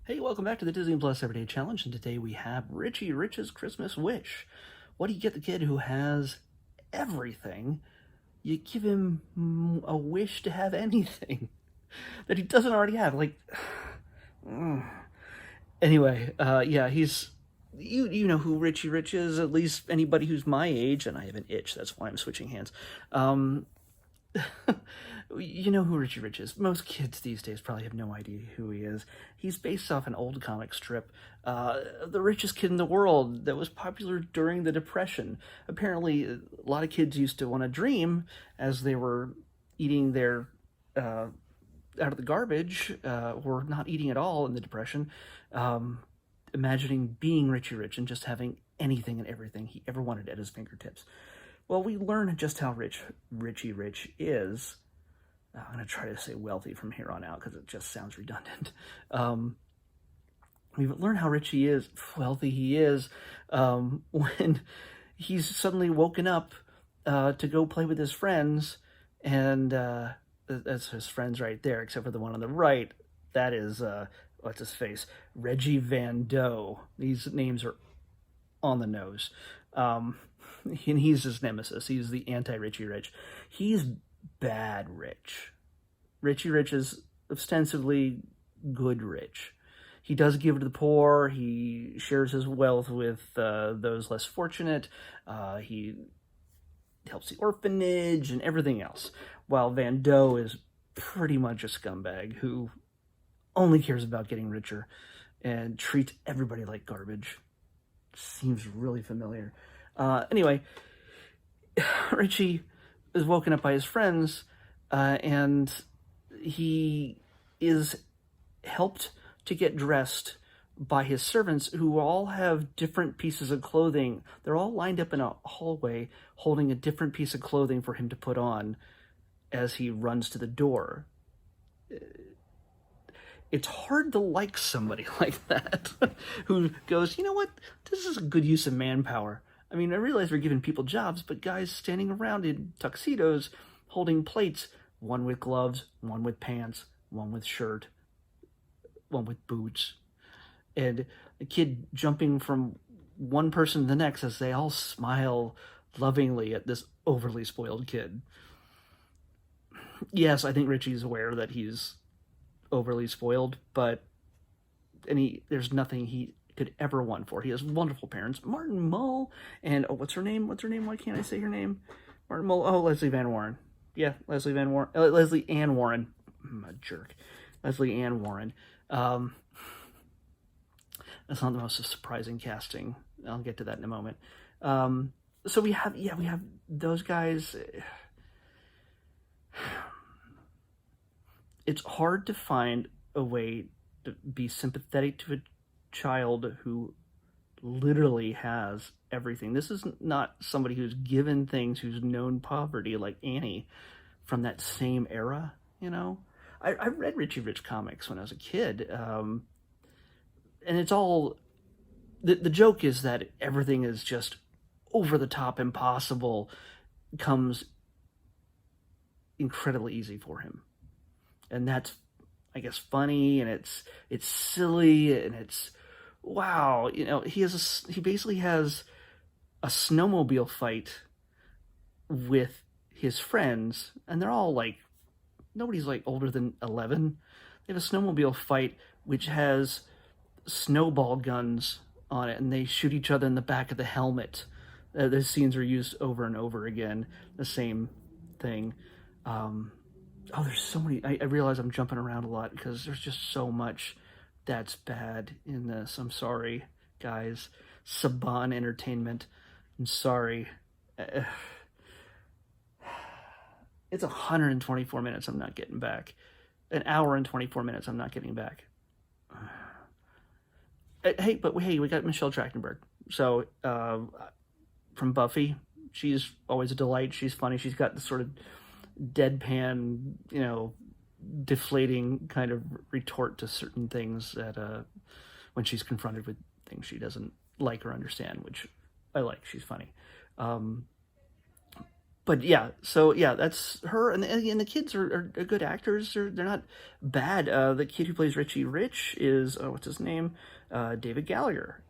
Hey, welcome back to the Disney Plus Everyday Challenge, and today we have Richie Rich's Christmas Wish. What do you get the kid who has everything? You give him a wish to have anything that he doesn't already have. Anyway, yeah, he's you know who Richie Rich is. At least anybody who's my age, and I have an itch. That's why I'm switching hands. You know who Richie Rich is. Most kids these days probably have no idea who he is. He's based off an old comic strip, The Richest Kid in the World, that was popular during the Depression. Apparently, a lot of kids used to want to dream as they were eating their out of the garbage, or not eating at all in the Depression, imagining being Richie Rich and just having anything and everything he ever wanted at his fingertips. Well, we learn just how rich Richie Rich is. I'm going to try to say wealthy from here on out because it just sounds redundant. We learn how rich he is, wealthy he is, when he's suddenly woken up to go play with his friends, and that's his friends right there, except for the one on the right. That is, what's his face? Reggie Van Doe. These names are on the nose. And he's his nemesis. He's the anti-Richie Rich. He's bad rich. Richie Rich is ostensibly good rich. He does give to the poor. He shares his wealth with those less fortunate. He helps the orphanage and everything else. While Van Doe is pretty much a scumbag who only cares about getting richer and treats everybody like garbage. Seems really familiar. Anyway, Richie is woken up by his friends, and he is helped to get dressed by his servants, who all have different pieces of clothing. They're all lined up in a hallway holding a different piece of clothing for him to put on as he runs to the door. It's hard to like somebody like that who goes, you know what, this is a good use of manpower. I mean, I realize we're giving people jobs, but guys standing around in tuxedos holding plates, one with gloves, one with pants, one with shirt, one with boots, and a kid jumping from one person to the next as they all smile lovingly at this overly spoiled kid. Yes, I think Richie's aware that he's overly spoiled, but there's nothing he could ever want for. He has wonderful parents, Martin Mull, and what's her name? Why can't I say her name? Martin Mull. Oh, Leslie Van Warren. Yeah, Leslie Ann Warren. I'm a jerk. Leslie Ann Warren. That's not the most surprising casting. I'll get to that in a moment. So we have those guys. It's hard to find a way to be sympathetic to a child who literally has everything. This is not somebody who's given things, who's known poverty, like Annie from that same era, you know? I read Richie Rich comics when I was a kid, and it's all... The joke is that everything is just over-the-top impossible, comes incredibly easy for him. And that's, I guess, funny, and it's silly, and it's... wow, you know, he basically has a snowmobile fight with his friends, and they're all like, nobody's like older than 11. They have a snowmobile fight which has snowball guns on it, and they shoot each other in the back of the helmet. Those scenes are used over and over again, the same thing. There's so many. I realize I'm jumping around a lot because there's just so much that's bad in this. I'm sorry, guys. Saban Entertainment. I'm sorry. It's 124 minutes I'm not getting back. An hour and 24 minutes I'm not getting back. Hey, we got Michelle Trachtenberg. So, from Buffy, she's always a delight. She's funny. She's got this sort of deadpan, you know, deflating kind of retort to certain things that when she's confronted with things she doesn't like or understand, which I like. She's funny. But yeah, so yeah, that's her, and the kids are good actors. They're not bad. The kid who plays Richie Rich is what's his name? David Gallagher.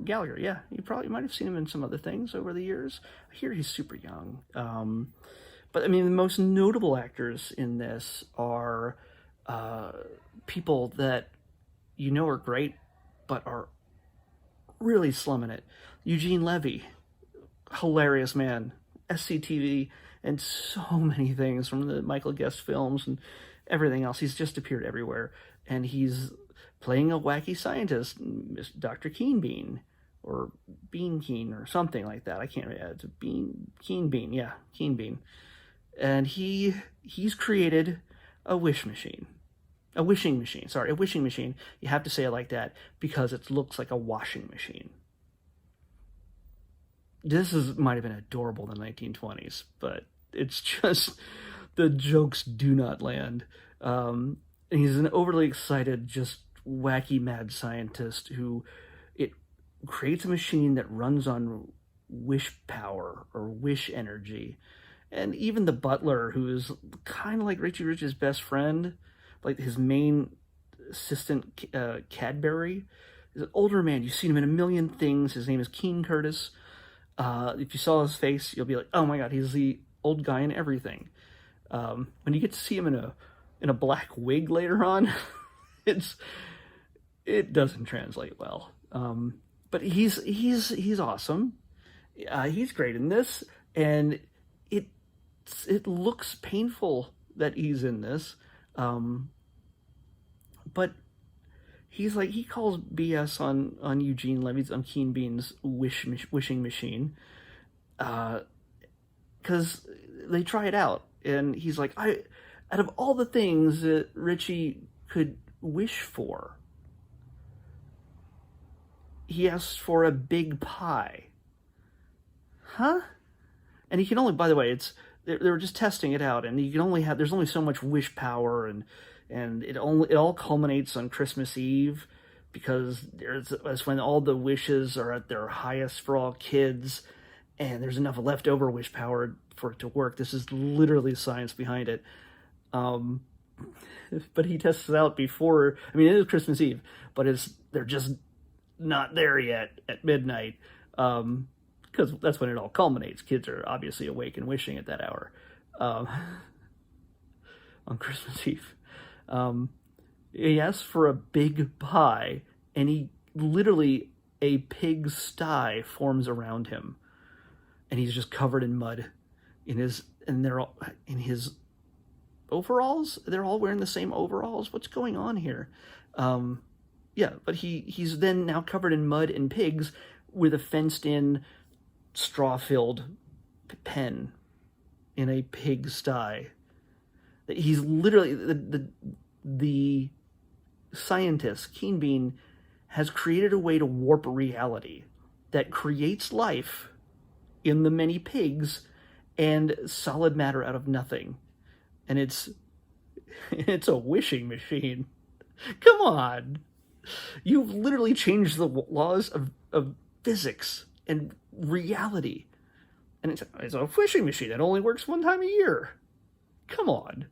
Gallagher, yeah, you might have seen him in some other things over the years. I hear he's super young. But I mean, the most notable actors in this are uh, people that you know are great, but are really slumming it. Eugene Levy, hilarious man, SCTV, and so many things from the Michael Guest films and everything else. He's just appeared everywhere, and he's playing a wacky scientist, Dr. Keen Bean, or Bean Keen, or something like that. I can't. It's a Bean Keen Bean, yeah, Keen Bean, and he's created a wish machine. A wishing machine, sorry, a wishing machine. You have to say it like that because it looks like a washing machine. Might have been adorable in the 1920s, but it's just the jokes do not land. He's an overly excited, just wacky mad scientist who it creates a machine that runs on wish power or wish energy. And even the butler, who is kind of like Richie Rich's best friend, like his main assistant, Cadbury, is an older man. You've seen him in a million things. His name is Keen Curtis. If you saw his face, you'll be like, "Oh my God, he's the old guy in everything." When you get to see him in a black wig later on, it doesn't translate well. But he's awesome. He's great in this, and it looks painful that he's in this, but he calls BS on Eugene Levy's, on Keen Bean's wishing machine, because they try it out, and he's like, out of all the things that Richie could wish for, he asks for a big pie. Huh? And he can only, by the way, they were just testing it out, and you can only there's only so much wish power, and it all culminates on Christmas Eve, because that's when all the wishes are at their highest for all kids, and there's enough leftover wish power for it to work. This is literally science behind it. But he tests it out before. I mean, it is Christmas Eve, but they're just not there yet at midnight, because that's when it all culminates. Kids are obviously awake and wishing at that hour, on Christmas Eve. He asks for a big pie, and a pig sty forms around him, and he's just covered in mud. They're all in his overalls. They're all wearing the same overalls. What's going on here? Yeah, but he's then now covered in mud and pigs with a fenced-in, straw-filled pen in a pig sty. He's literally the scientist, Keen Bean, has created a way to warp reality that creates life in the many pigs and solid matter out of nothing. And it's a wishing machine. Come on. You've literally changed the laws of physics and reality. And it's a wishing machine that only works one time a year. Come on.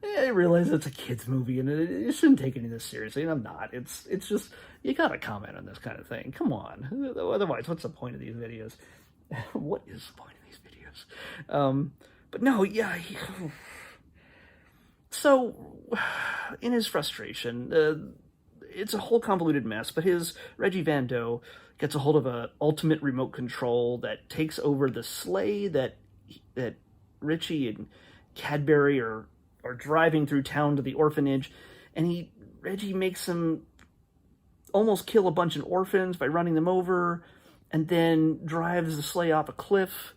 I realize it's a kid's movie, and it shouldn't take any of this seriously, and I'm not. It's just, you gotta comment on this kind of thing. Come on. Otherwise, what's the point of these videos? What is the point of these videos? But no, yeah. So, in his frustration, it's a whole convoluted mess, but Reggie Van Doe gets a hold of a ultimate remote control that takes over the sleigh that Richie and Cadbury are driving through town to the orphanage, and Reggie makes them almost kill a bunch of orphans by running them over, and then drives the sleigh off a cliff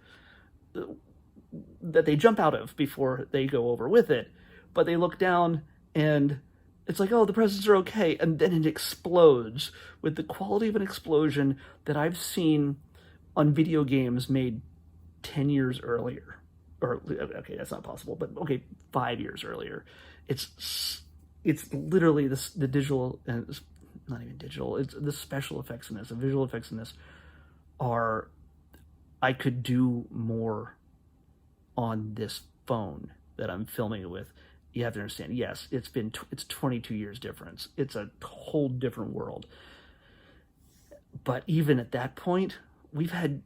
that they jump out of before they go over with it. But they look down, and it's like, oh, the presents are okay, and then it explodes with the quality of an explosion that I've seen on video games made 10 years earlier. Or, okay, that's not possible, but okay, 5 years earlier. It's literally the digital, and it's not even digital, it's the special effects in this, the visual effects in this I could do more on this phone that I'm filming it with. You have to understand, yes, it's 22 years difference. It's a whole different world. But even at that point, we've had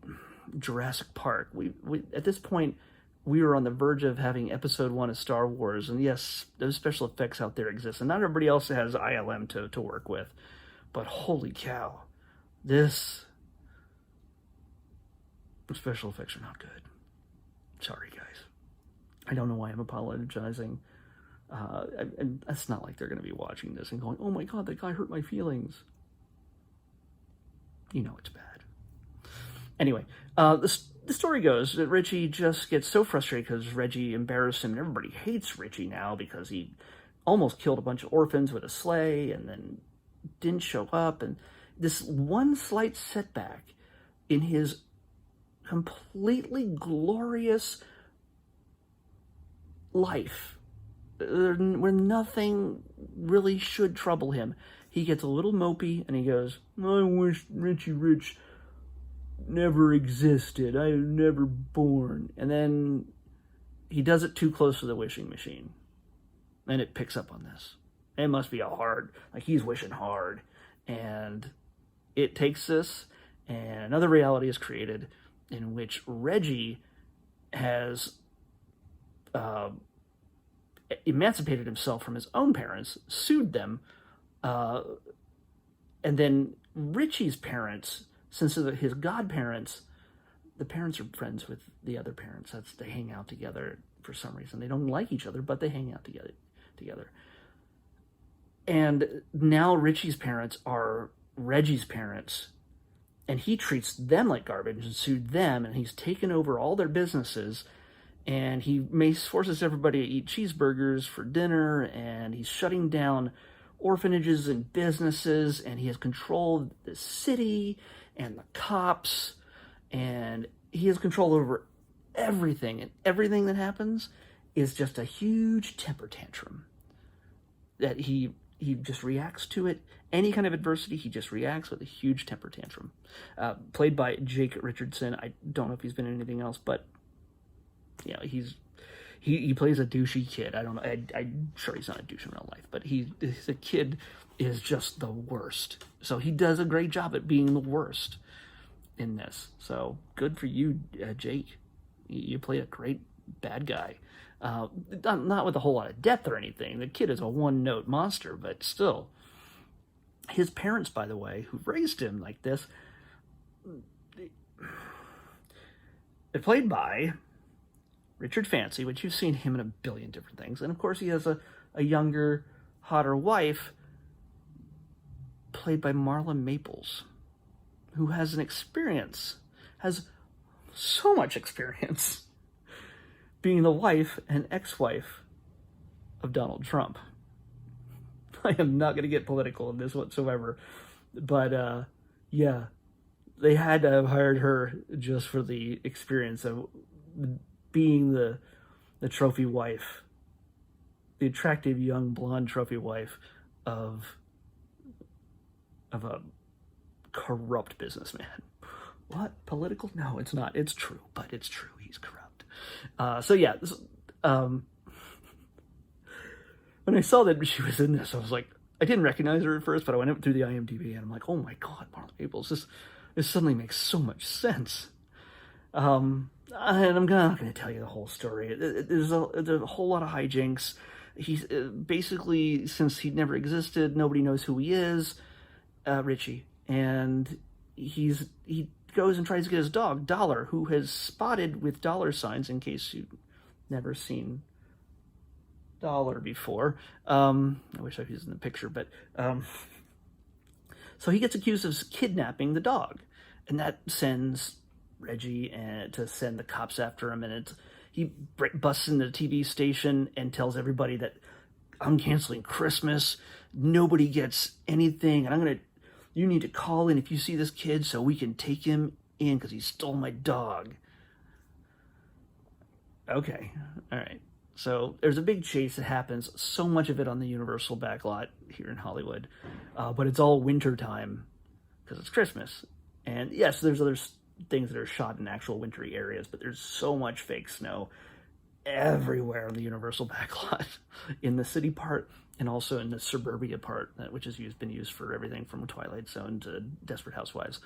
Jurassic Park. We at this point, we were on the verge of having episode 1 of Star Wars. And yes, those special effects out there exist. And not everybody else has ILM to work with. But holy cow, this special effects are not good. Sorry, guys. I don't know why I'm apologizing. And it's not like they're going to be watching this and going, oh my God, that guy hurt my feelings. You know it's bad. Anyway, the story goes that Richie just gets so frustrated because Reggie embarrassed him, and everybody hates Richie now because he almost killed a bunch of orphans with a sleigh and then didn't show up. And this one slight setback in his completely glorious life, where nothing really should trouble him, he gets a little mopey and he goes, I wish Richie Rich never existed. I was never born. And then he does it too close to the wishing machine. And it picks up on this. It must be he's wishing hard. And it takes this, and another reality is created in which Reggie has emancipated himself from his own parents, sued them, and then Richie's parents, since they're his godparents, the parents are friends with the other parents. They hang out together for some reason. They don't like each other, but they hang out together. And now Richie's parents are Reggie's parents, and he treats them like garbage and sued them, and he's taken over all their businesses, and he forces everybody to eat cheeseburgers for dinner, and he's shutting down orphanages and businesses, and he has control of the city and the cops, and he has control over everything, and everything that happens is just a huge temper tantrum that he just reacts to it. Any kind of adversity, he just reacts with a huge temper tantrum. Played by Jake Richardson. I don't know if he's been in anything else, but you know, he plays a douchey kid. I don't know. I'm sure he's not a douche in real life, but the kid is just the worst. So he does a great job at being the worst in this. So good for you, Jake. You play a great bad guy. Not with a whole lot of depth or anything. The kid is a one-note monster, but still. His parents, by the way, who raised him like this, they're played by Richard Fancy, which you've seen him in a billion different things. And of course he has a younger, hotter wife, played by Marla Maples, who has so much experience being the wife and ex-wife of Donald Trump. I am not going to get political in this whatsoever, but yeah, they had to have hired her just for the experience of being the trophy wife, the attractive young blonde trophy wife of a corrupt businessman. What? Political? No, it's not. It's true, but it's true. He's corrupt. So yeah, when I saw that she was in this, I was like, I didn't recognize her at first, but I went up through the IMDb and I'm like, oh my God, Marla Maples, this suddenly makes so much sense. And I'm not going to tell you the whole story. There's a whole lot of hijinks. He's basically, since he never existed, nobody knows who he is, Richie, and he goes and tries to get his dog Dollar, who has spotted with dollar signs. In case you've never seen Dollar before, I wish I was in the picture, but so he gets accused of kidnapping the dog, and that sends Reggie to send the cops after him, and he busts into the TV station and tells everybody that I'm canceling Christmas, nobody gets anything, and you need to call in if you see this kid so we can take him in because he stole my dog. Okay, all right. So there's a big chase that happens, so much of it on the Universal backlot here in Hollywood, but it's all winter time because it's Christmas. And yes, there's other things that are shot in actual wintry areas, but there's so much fake snow everywhere in the Universal backlot, in the city part and also in the suburbia part, which has been used for everything from Twilight Zone to Desperate Housewives.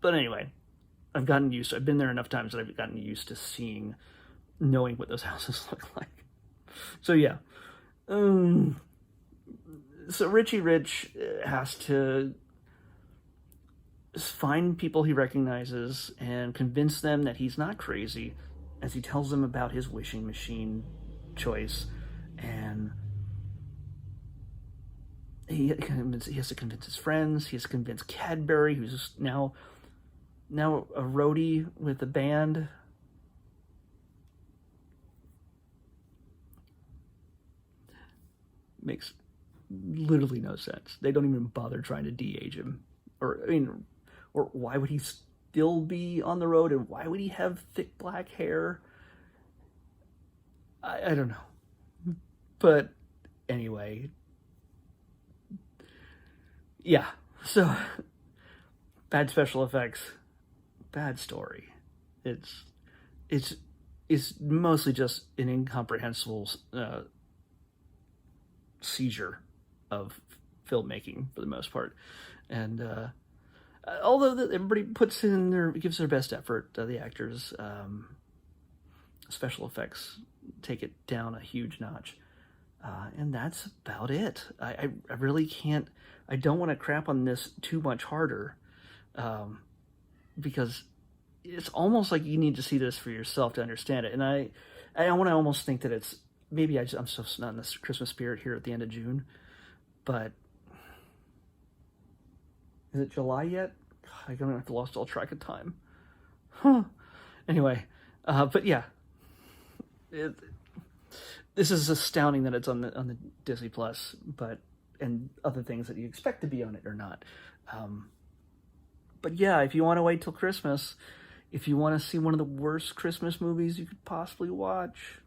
But anyway, I've been there enough times that I've gotten used to knowing what those houses look like. So yeah. So Richie Rich has to find people he recognizes and convince them that he's not crazy as he tells them about his wishing machine choice. And he has to convince his friends. He has to convince Cadbury, who's now a roadie with the band. Makes literally no sense. They don't even bother trying to de-age him. Or why would he still be on the road, and why would he have thick black hair? I don't know. But anyway, yeah. So bad special effects, bad story. It's mostly just an incomprehensible seizure of filmmaking for the most part. And although everybody gives their best effort, the actors, special effects take it down a huge notch. And that's about it. I really can't, I don't want to crap on this too much harder, because it's almost like you need to see this for yourself to understand it. And I want to almost think that it's, maybe I'm so not in this Christmas spirit here at the end of June, but is it July yet? I'm going to have lost all track of time. Huh. Anyway, but yeah, this is astounding that it's on the Disney Plus, and other things that you expect to be on it or not. But yeah, if you want to wait till Christmas, if you want to see one of the worst Christmas movies you could possibly watch,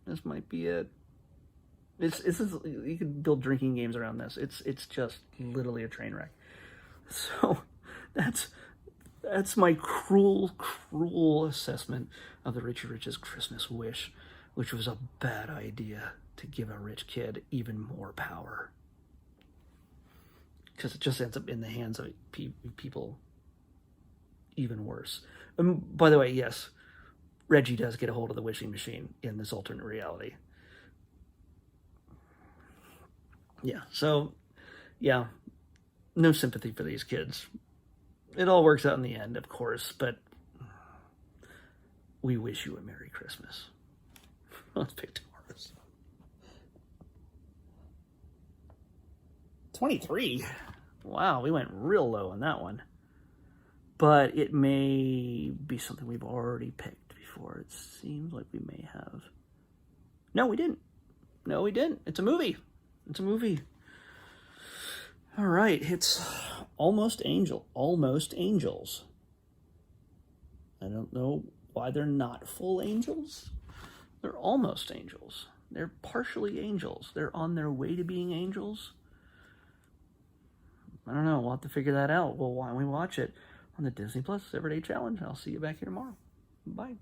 this might be it. You could build drinking games around this. It's just literally a train wreck. So that's my cruel assessment of the Richie Rich's Christmas Wish, which was a bad idea to give a rich kid even more power, because it just ends up in the hands of people even worse. By the way, yes, Reggie does get a hold of the wishing machine in this alternate reality. Yeah, so, yeah, no sympathy for these kids. It all works out in the end, of course, but we wish you a Merry Christmas. Let's pick tomorrow's. 23? Wow, we went real low on that one. But it may be something we've already picked before. It seems like we may have. No, we didn't. It's a movie. All right, it's Almost Angels. I don't know why they're not full angels. They're almost angels. They're partially angels. They're on their way to being angels. I don't know. We'll have to figure that out. Well, why don't we watch it on the Disney Plus Everyday Challenge? I'll see you back here tomorrow. Bye.